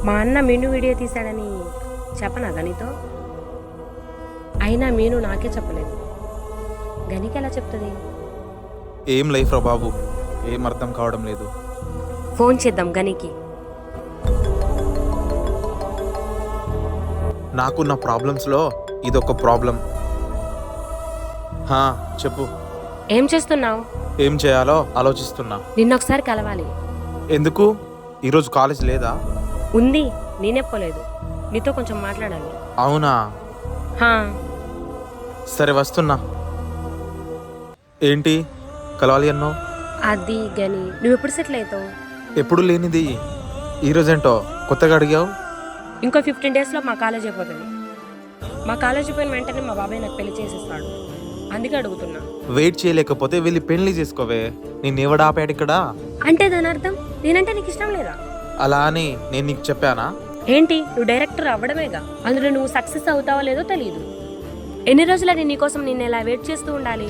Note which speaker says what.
Speaker 1: మా అన్న మీను వీడియో తీశాడని చెప్పనా గనితో? అయినా మీను నాకే చెప్పలేదు, గనికి ఎలా చెప్తుంది?
Speaker 2: ఏం లైఫ్ రా బాబు, ఏం అర్థం కావడం లేదు.
Speaker 1: ఫోన్ చేద్దాం గనికి.
Speaker 2: నాకున్న ప్రాబ్లమ్స్లో ఇదొక ప్రాబ్లం. చెప్పు.
Speaker 1: ఏం చేస్తున్నావు?
Speaker 2: ఏం చేయాలో ఆలోచిస్తున్నా.
Speaker 1: నిన్నొకసారి కలవాలి.
Speaker 2: ఎందుకు? ఈరోజు కాలేజ్ లేదా?
Speaker 1: ఉంది, నేనెప్పలేదు. నీతో కొంచెం మాట్లాడాలి.
Speaker 2: అవునా?
Speaker 1: హా,
Speaker 2: సరే వస్తున్నా. ఏంటి కలవాలి అన్నావు?
Speaker 1: అది గని నువ్వెప్పుడు సెటిల్ అవుతావు?
Speaker 2: ఎప్పుడు లేనిది ఈరోజేంటో కొత్తగా అడిగావు.
Speaker 1: ఇంకో 15 డేస్లో మా కాలేజ్ అయిపోతుంది. మా కాలేజ్ అయిపోయిన వెంటనే మా బాబాయ్ నాకు పెళ్లి చేసేస్తాడు, అందుకే అడుగుతున్నా.
Speaker 2: వెయిట్ చేయలేకపోతే వెళ్ళి పెళ్లి చేసుకోవే. నేను ఎవడు ఆపాడు ఇక్కడ?
Speaker 1: అంటే దాని అర్థం నేనంటే నీకు ఇష్టం లేదా?
Speaker 2: అలా అని నేను నీకు చెప్పానా?
Speaker 1: ఏంటి, నువ్వు డైరెక్టర్ అవ్వడమేగా, అందులో నువ్వు సక్సెస్ అవుతావో లేదో తెలియదు. ఎన్ని రోజులని నీకోసం నేను ఇలా వెయిట్ చేస్తూ ఉండాలి?